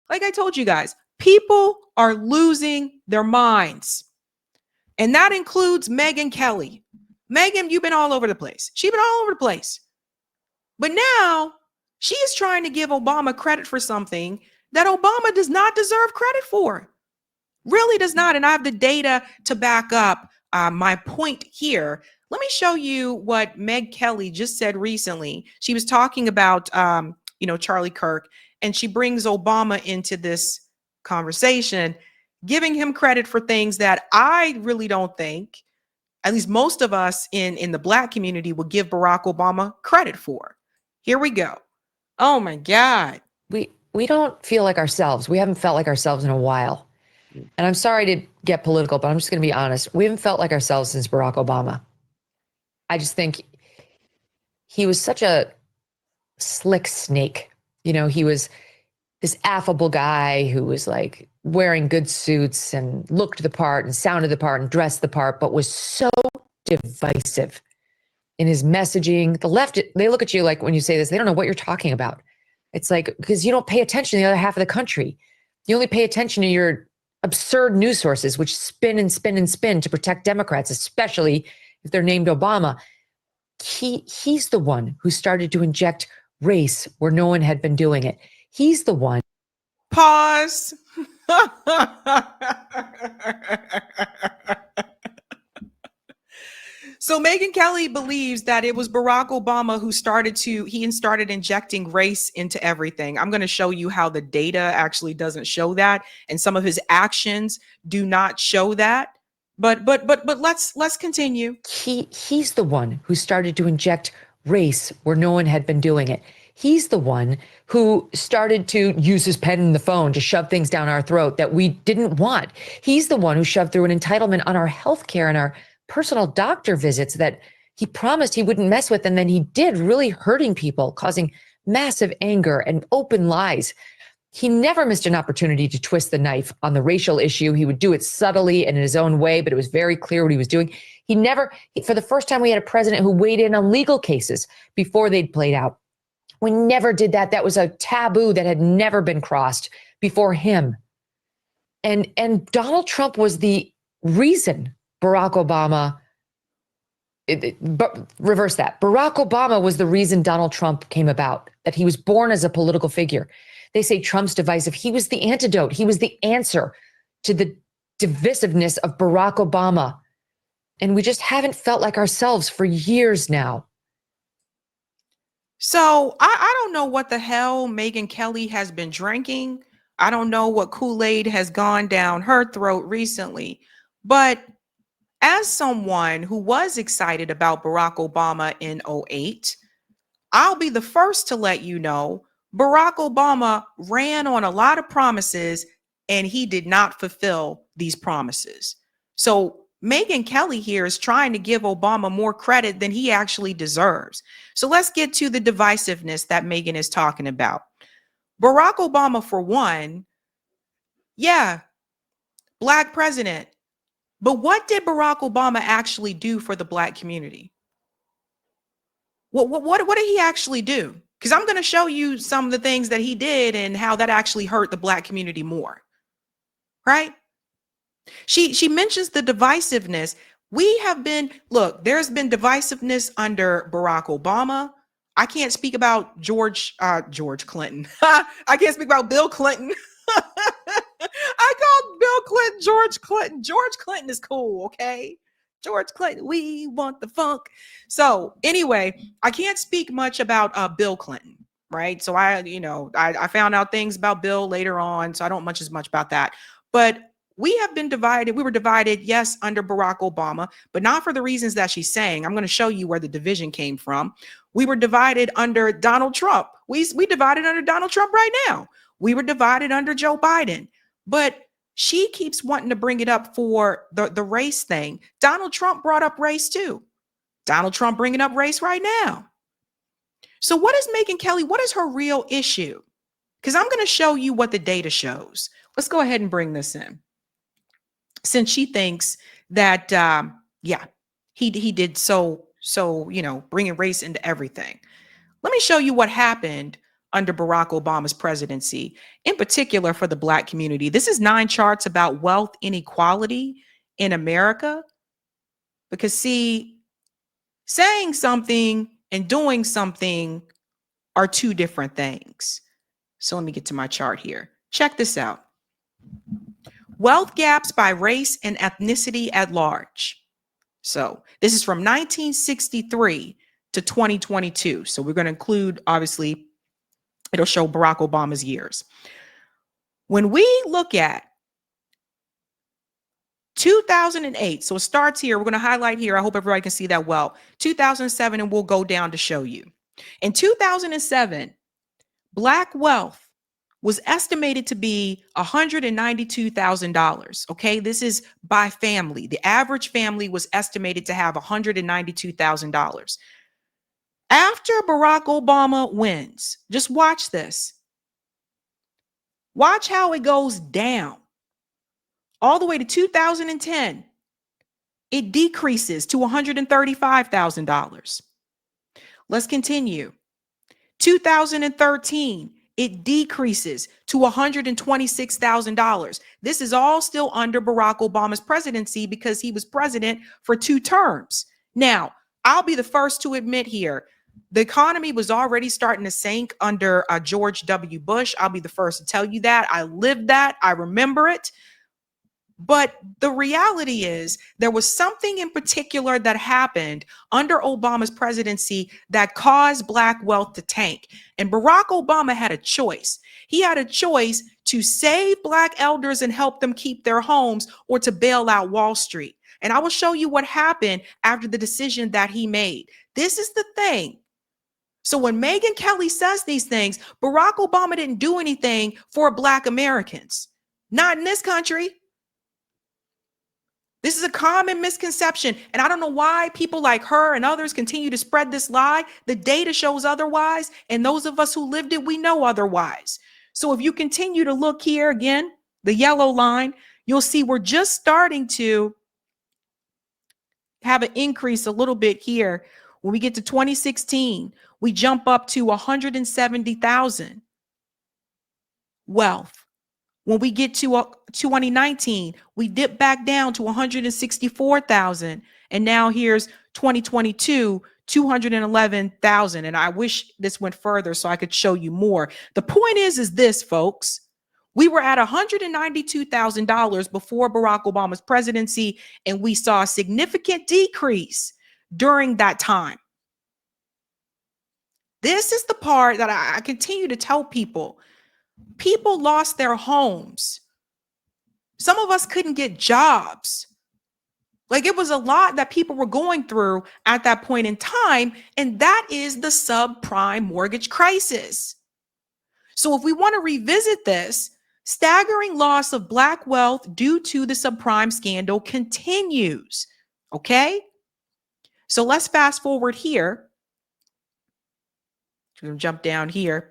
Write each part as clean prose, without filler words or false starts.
Like I told you guys, people are losing their minds. And that includes Megyn Kelly. Megyn, you've been all over the place. She's been all over the place. But now she is trying to give Obama credit for something that Obama does not deserve credit for. Really does not. And I have the data to back up my point here. Let me show you what Meg Kelly just said recently. She was talking about, Charlie Kirk, and she brings Obama into this conversation, giving him credit for things that I really don't think, at least most of us in the Black community, will give Barack Obama credit for. Here we go. Oh my God. We don't feel like ourselves. We haven't felt like ourselves in a while. And I'm sorry to get political, but I'm just going to be honest. We haven't felt like ourselves since Barack Obama. I just think he was such a slick snake. He was this affable guy who was like wearing good suits and looked the part and sounded the part and dressed the part, but was so divisive in his messaging. The left, they look at you like when you say this, they don't know what you're talking about. It's like, because you don't pay attention to the other half of the country. You only pay attention to your absurd news sources, which spin and spin and spin to protect Democrats, especially if they're named Obama. He's the one who started to inject race where no one had been doing it. He's the one. Pause. So Megyn Kelly believes that it was Barack Obama who started injecting race into everything. I'm going to show you how the data actually doesn't show that, and some of his actions do not show that. But let's continue. He's the one who started to inject race where no one had been doing it. He's the one who started to use his pen and the phone to shove things down our throat that we didn't want. He's the one who shoved through an entitlement on our health care and our personal doctor visits that he promised he wouldn't mess with. And then he did, really hurting people, causing massive anger and open lies. He never missed an opportunity to twist the knife on the racial issue. He would do it subtly and in his own way, but it was very clear what he was doing. For the first time, we had a president who weighed in on legal cases before they'd played out. We never did that. That was a taboo that had never been crossed before him. And Donald Trump was the reason Barack Obama, reverse that. Barack Obama was the reason Donald Trump came about, that he was born as a political figure. They say Trump's divisive. He was the antidote. He was the answer to the divisiveness of Barack Obama. And we just haven't felt like ourselves for years now. So I don't know what the hell Megyn Kelly has been drinking. I don't know what Kool-Aid has gone down her throat recently. But as someone who was excited about Barack Obama in 2008, I'll be the first to let you know Barack Obama ran on a lot of promises and he did not fulfill these promises. So Megyn Kelly here is trying to give Obama more credit than he actually deserves. So let's get to the divisiveness that Megyn is talking about. Barack Obama, for one, Black president. But what did Barack Obama actually do for the Black community? What did he actually do? Because I'm going to show you some of the things that he did and how that actually hurt the Black community more. Right? She mentions the divisiveness. There's been divisiveness under Barack Obama. I can't speak about George Clinton. I can't speak about Bill Clinton. I called Bill Clinton George Clinton. George Clinton is cool, okay? George Clinton, we want the funk. So anyway, I can't speak much about Bill Clinton, right? So I found out things about Bill later on, so I don't much about that. But we have been divided. We were divided, yes, under Barack Obama, but not for the reasons that she's saying. I'm going to show you where the division came from. We were divided under Donald Trump. We divided under Donald Trump right now. We were divided under Joe Biden. But she keeps wanting to bring it up for the race thing. Donald Trump brought up race too. Donald Trump bringing up race right now. So what is Megyn Kelly? What is her real issue? Because I'm going to show you what the data shows. Let's go ahead and bring this in. Since she thinks that, he did so, bringing race into everything. Let me show you what happened under Barack Obama's presidency, in particular for the Black community. This is 9 charts about wealth inequality in America. Because, see, saying something and doing something are 2 different things. So let me get to my chart here. Check this out. Wealth gaps by race and ethnicity at large. So this is from 1963 to 2022. So we're going to include, obviously, it'll show Barack Obama's years. When we look at 2008, so it starts here. We're going to highlight here. I hope everybody can see that well. 2007, and we'll go down to show you. In 2007, Black wealth was estimated to be $192,000. Okay, this is by family. The average family was estimated to have $192,000. After Barack Obama wins, just watch this. Watch how it goes down. All the way to 2010, it decreases to $135,000. Let's continue. 2013, it decreases to $126,000. This is all still under Barack Obama's presidency because he was president for 2 terms. Now, I'll be the first to admit here, the economy was already starting to sink under George W. Bush. I'll be the first to tell you that. I lived that. I remember it. But the reality is there was something in particular that happened under Obama's presidency that caused Black wealth to tank. And Barack Obama had a choice. He had a choice to save Black elders and help them keep their homes, or to bail out Wall Street. And I will show you what happened after the decision that he made. This is the thing. So when Megyn Kelly says these things, Barack Obama didn't do anything for Black Americans. Not in this country. This is a common misconception. And I don't know why people like her and others continue to spread this lie. The data shows otherwise. And those of us who lived it, we know otherwise. So if you continue to look here again, the yellow line, you'll see we're just starting to have an increase a little bit here. When we get to 2016, we jump up to 170,000 wealth. When we get to 2019, we dip back down to 164,000. And now here's 2022, 211,000. And I wish this went further so I could show you more. The point is this, folks. We were at $192,000 before Barack Obama's presidency, and we saw a significant decrease during that time. This is the part that I continue to tell people. People lost their homes. Some of us couldn't get jobs. Like, it was a lot that people were going through at that point in time, and that is the subprime mortgage crisis. So if we want to revisit this, staggering loss of Black wealth due to the subprime scandal continues. Okay? So let's fast forward here. I'm going to jump down here.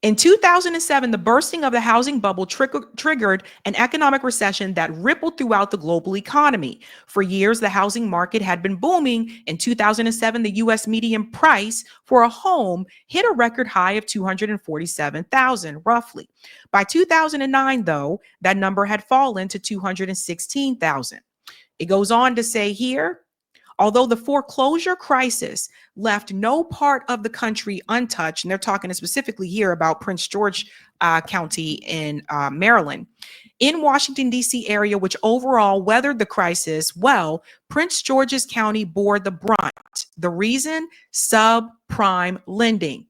In 2007, the bursting of the housing bubble triggered an economic recession that rippled throughout the global economy. For years, the housing market had been booming. In 2007, the U.S. median price for a home hit a record high of $247,000, roughly. By 2009, though, that number had fallen to $216,000. It goes on to say here, although the foreclosure crisis left no part of the country untouched, and they're talking specifically here about Prince George County in Maryland, in Washington, D.C. area, which overall weathered the crisis well, Prince George's County bore the brunt. The reason? Subprime lending.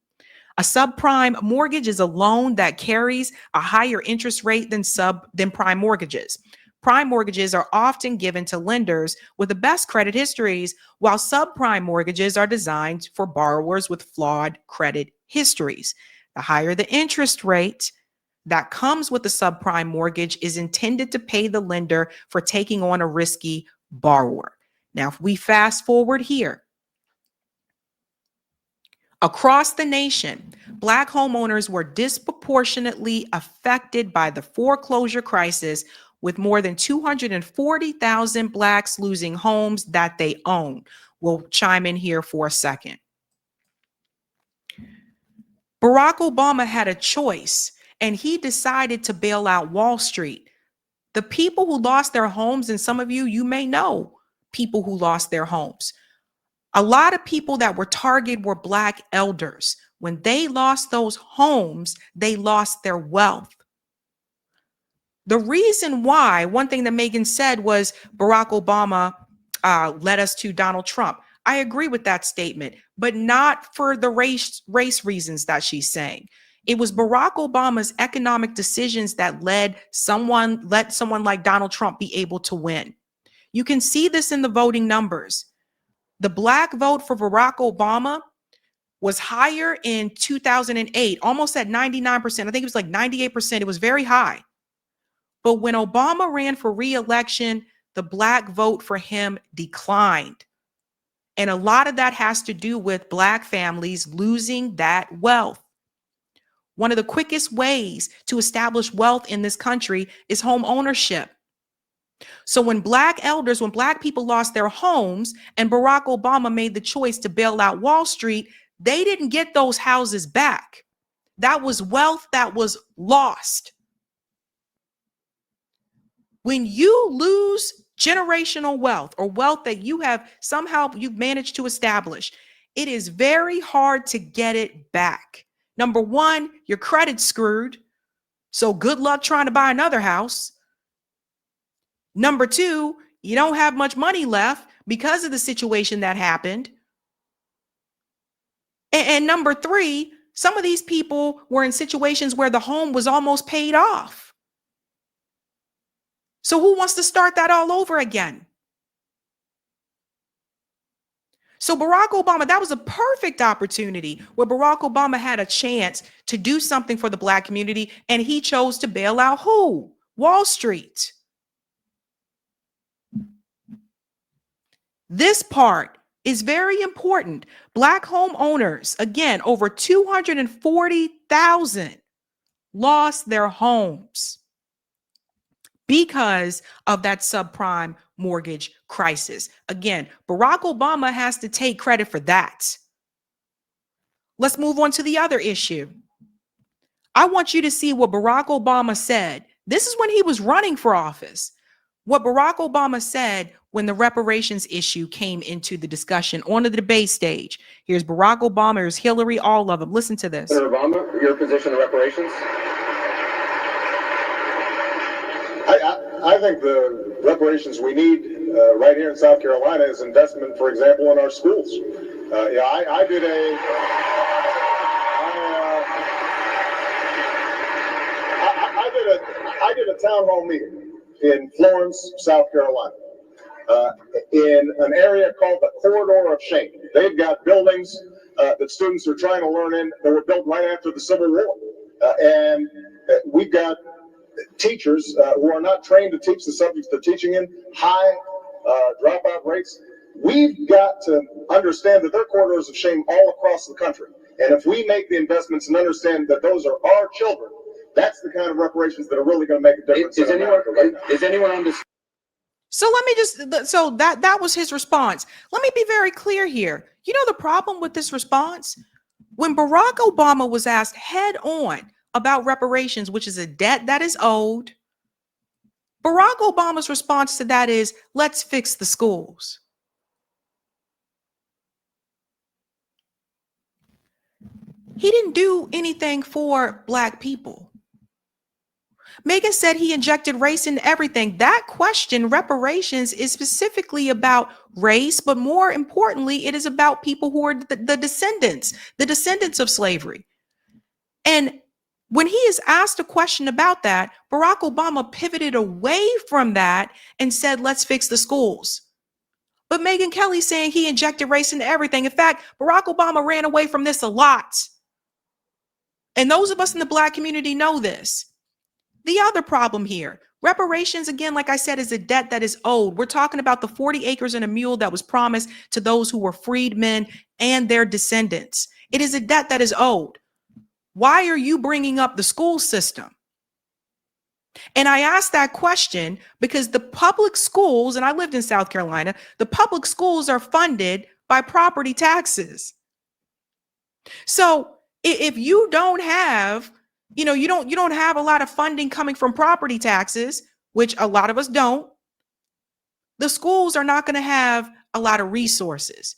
A subprime mortgage is a loan that carries a higher interest rate than prime mortgages. Prime mortgages are often given to lenders with the best credit histories, while subprime mortgages are designed for borrowers with flawed credit histories. The higher the interest rate that comes with the subprime mortgage is intended to pay the lender for taking on a risky borrower. Now, if we fast forward here, across the nation, Black homeowners were disproportionately affected by the foreclosure crisis, with more than 240,000 Blacks losing homes that they own. We'll chime in here for a second. Barack Obama had a choice and he decided to bail out Wall Street. The people who lost their homes, and some of you may know people who lost their homes. A lot of people that were targeted were Black elders. When they lost those homes, they lost their wealth. The reason why, one thing that Megyn said was Barack Obama led us to Donald Trump. I agree with that statement, but not for the race reasons that she's saying. It was Barack Obama's economic decisions that let someone like Donald Trump be able to win. You can see this in the voting numbers. The Black vote for Barack Obama was higher in 2008, almost at 99%. I think it was like 98%. It was very high. But when Obama ran for re-election, the Black vote for him declined. And a lot of that has to do with Black families losing that wealth. One of the quickest ways to establish wealth in this country is home ownership. So when Black people lost their homes and Barack Obama made the choice to bail out Wall Street, they didn't get those houses back. That was wealth that was lost. When you lose generational wealth or wealth that you've managed to establish, it is very hard to get it back. Number one, your credit's screwed. So good luck trying to buy another house. Number two, you don't have much money left because of the situation that happened. And number three, some of these people were in situations where the home was almost paid off. So who wants to start that all over again? So Barack Obama, that was a perfect opportunity where Barack Obama had a chance to do something for the Black community, and he chose to bail out who? Wall Street. This part is very important. Black homeowners, again, over 240,000 lost their homes because of that subprime mortgage crisis. Again, Barack Obama has to take credit for that. Let's move on to the other issue. I want you to see what Barack Obama said. This is when he was running for office. What Barack Obama said when the reparations issue came into the discussion on the debate stage. Here's Barack Obama, here's Hillary, all of them. Listen to this. Senator Obama, your position on reparations? I think the reparations we need right here in South Carolina is investment, for example, in our schools. I did a town hall meeting in Florence, South Carolina, in an area called the Corridor of Shame. They've got buildings that students are trying to learn in that were built right after the Civil War, and we've got teachers who are not trained to teach the subjects they're teaching in, high dropout rates. We've got to understand that there are corridors of shame all across the country. And if we make the investments and understand that those are our children, that's the kind of reparations that are really going to make a difference. Is anyone on this? So let me that was his response. Let me be very clear here. You know the problem with this response? When Barack Obama was asked head on about reparations, which is a debt that is owed, Barack Obama's response to that is, let's fix the schools. He didn't do anything for Black people. Megyn said he injected race into everything. That question, reparations, is specifically about race, but more importantly, it is about people who are the descendants of slavery. And when he is asked a question about that, Barack Obama pivoted away from that and said, let's fix the schools. But Megyn Kelly's saying he injected race into everything. In fact, Barack Obama ran away from this a lot. And those of us in the Black community know this. The other problem here, reparations, again, like I said, is a debt that is owed. We're talking about the 40 acres and a mule that was promised to those who were freedmen and their descendants. It is a debt that is owed. Why are you bringing up the school system? And I asked that question because the public schools, and I lived in South Carolina, the public schools are funded by property taxes. So If you don't have, you don't have a lot of funding coming from property taxes, which a lot of us don't, the schools are not going to have a lot of resources.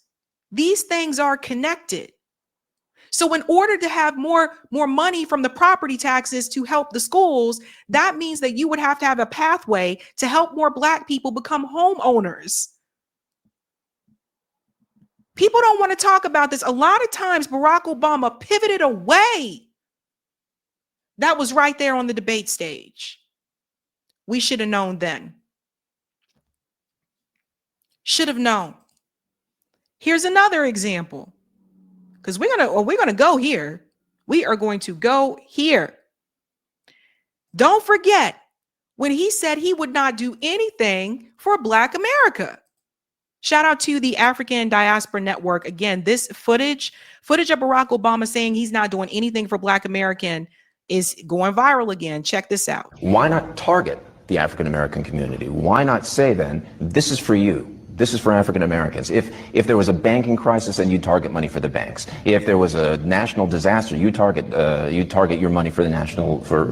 These things are connected. So in order to have more money from the property taxes to help the schools, that means that you would have to have a pathway to help more Black people become homeowners. People don't want to talk about this. A lot of times Barack Obama pivoted away. That was right there on the debate stage. We should have known then. Should have known. Here's another example. Because we're gonna go here. We are going to go here. Don't forget when he said he would not do anything for Black America. Shout out to the African Diaspora Network. Again, this footage of Barack Obama saying he's not doing anything for Black American is going viral again. Check this out. Why not target the African American community? Why not say then, this is for you? This is for African Americans. If there was a banking crisis, then you target money for the banks. If there was a national disaster, you target your money for the national for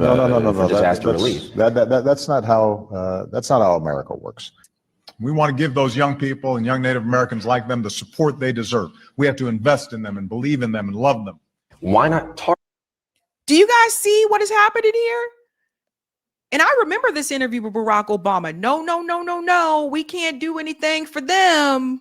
disaster relief. That's not how America works. We want to give those young people and young Native Americans like them the support they deserve. We have to invest in them and believe in them and love them. Why not target? Do you guys see what is happening here? And I remember this interview with Barack Obama. No, we can't do anything for them.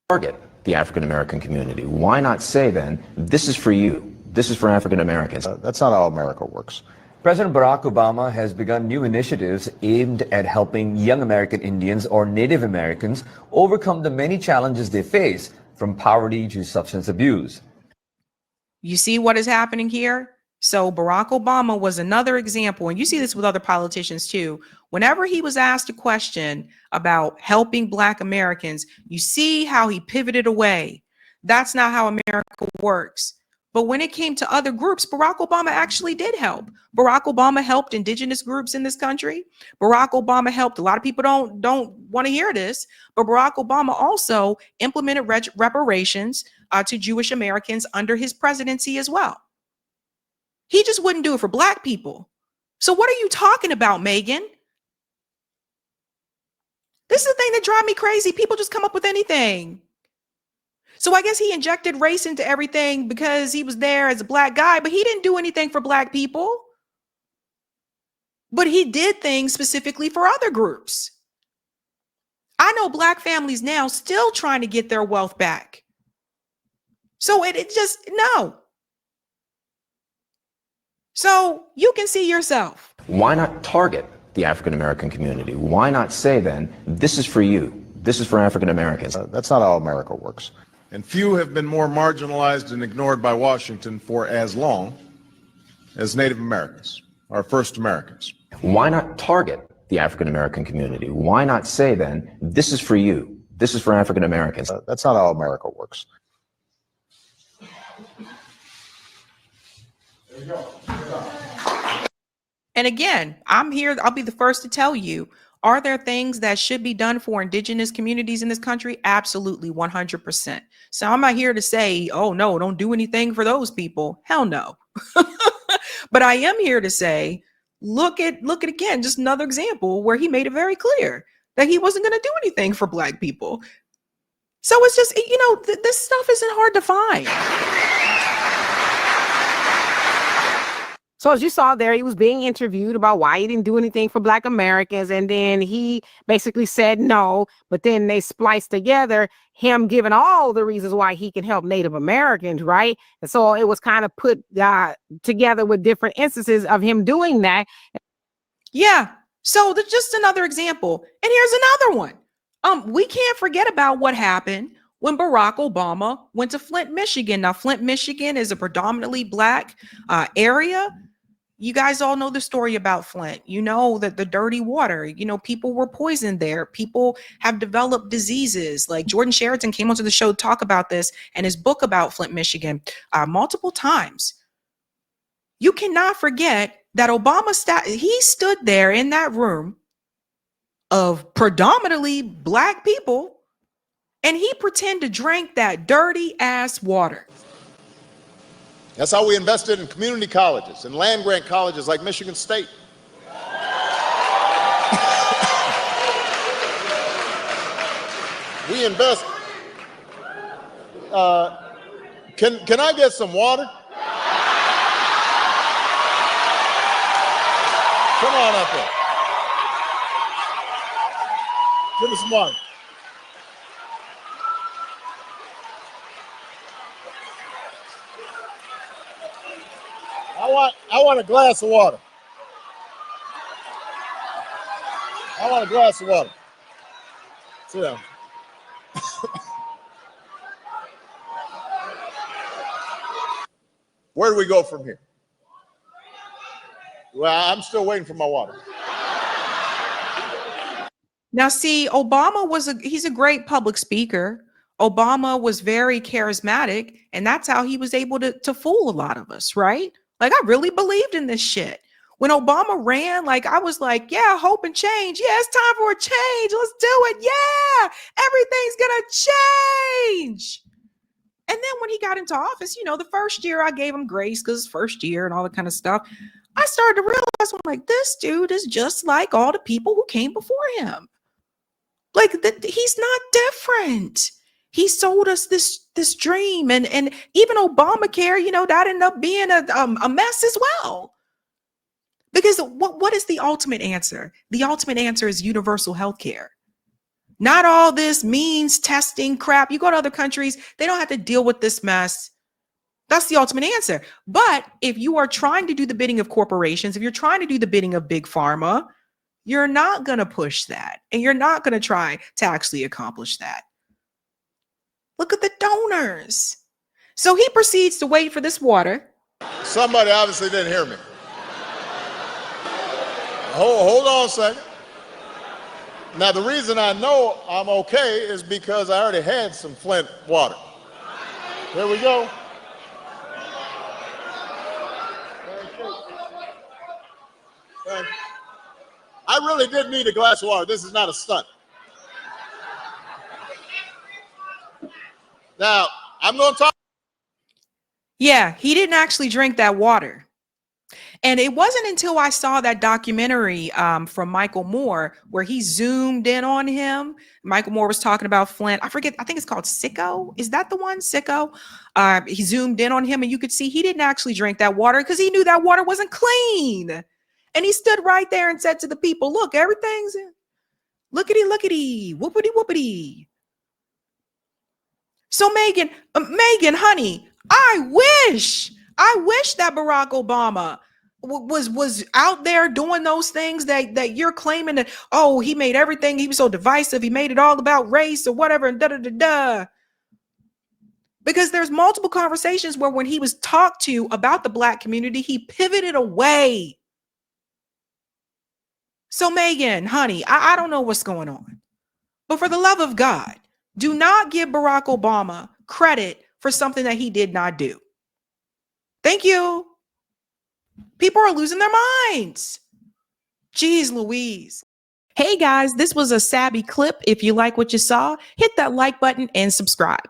Target the African American community. Why not say then, this is for you? This is for African Americans. That's not how America works. President Barack Obama has begun new initiatives aimed at helping young American Indians or Native Americans overcome the many challenges they face, from poverty to substance abuse. You see what is happening here? So Barack Obama was another example, and you see this with other politicians too. Whenever he was asked a question about helping Black Americans, you see how he pivoted away. That's not how America works. But when it came to other groups, Barack Obama actually did help. Barack Obama helped indigenous groups in this country. Barack Obama helped, a lot of people don't want to hear this, but Barack Obama also implemented reparations to Jewish Americans under his presidency as well. He just wouldn't do it for Black people. So what are you talking about, Megyn? This is the thing that drives me crazy. People just come up with anything. So I guess he injected race into everything because he was there as a Black guy, but he didn't do anything for Black people. But he did things specifically for other groups. I know Black families now still trying to get their wealth back. So it just, no. So you can see yourself. Why not target the African American community? Why not say then, this is for you? This is for African Americans. That's not how America works. And few have been more marginalized and ignored by Washington for as long as Native Americans, our first Americans. Why not target the African American community? Why not say then, this is for you? This is for African Americans. That's not how America works. And again, I'm here. I'll be the first to tell you, are there things that should be done for indigenous communities in this country? Absolutely, 100%. So I'm not here to say, oh, no, don't do anything for those people. Hell no. But I am here to say, look at again, just another example where he made it very clear that he wasn't going to do anything for Black people. So it's just, this stuff isn't hard to find. So as you saw there, he was being interviewed about why he didn't do anything for Black Americans. And then he basically said no, but then they spliced together him giving all the reasons why he can help Native Americans, right? And so it was kind of put together with different instances of him doing that. Yeah. So that's just another example. And here's another one. We can't forget about what happened when Barack Obama went to Flint, Michigan. Now, Flint, Michigan is a predominantly Black area. You guys all know the story about Flint. You know that the dirty water, people were poisoned there. People have developed diseases. Like Jordan Sheridan came onto the show to talk about this and his book about Flint, Michigan, multiple times. You cannot forget that Obama, he stood there in that room of predominantly Black people, and he pretended to drink that dirty ass water. That's how we invested in community colleges and land grant colleges like Michigan State. We invest. Can I get some water? Come on up here. Give me some water. I want a glass of water. I want a glass of water. Sit down. Where do we go from here? Well, I'm still waiting for my water. Now, see, Obama he's a great public speaker. Obama was very charismatic, and that's how he was able to fool a lot of us, right? Like, I really believed in this shit. When Obama ran, like, I was like, yeah, hope and change. Yeah, it's time for a change. Let's do it. Yeah, everything's gonna change. And then when he got into office, you know, the first year I gave him grace because it's first year and all that kind of stuff. I started to realize, I'm like, this dude is just like all the people who came before him. Like, he's not different. He sold us this dream, and even Obamacare, you know, that ended up being a mess as well. Because what is the ultimate answer? The ultimate answer is universal health care. Not all this means testing crap. You go to other countries, they don't have to deal with this mess. That's the ultimate answer. But if you are trying to do the bidding of corporations, if you're trying to do the bidding of big pharma, you're not going to push that. And you're not going to try to actually accomplish that. Look at the donors. So he proceeds to wait for this water. Somebody obviously didn't hear me. Hold on a second. Now, the reason I know I'm okay is because I already had some Flint water. There we go. Thank you. I really did need a glass of water. This is not a stunt. Now, I'm going to talk. Yeah, he didn't actually drink that water. And it wasn't until I saw that documentary from Michael Moore where he zoomed in on him. Michael Moore was talking about Flint. I forget. I think it's called Sicko. Is that the one? Sicko. He zoomed in on him and you could see he didn't actually drink that water because he knew that water wasn't clean. And he stood right there and said to the people, look, everything's lookity, whoopity, whoopity. So Megyn, honey, I wish that Barack Obama was out there doing those things that you're claiming that, oh, he made everything, he was so divisive, he made it all about race or whatever, and da-da-da-da. Because there's multiple conversations where when he was talked to about the Black community, he pivoted away. So Megyn, honey, I don't know what's going on, but for the love of God, do not give Barack Obama credit for something that he did not do. Thank you. People are losing their minds. Jeez Louise. Hey guys, this was a Sabby clip. If you like what you saw, hit that like button and subscribe.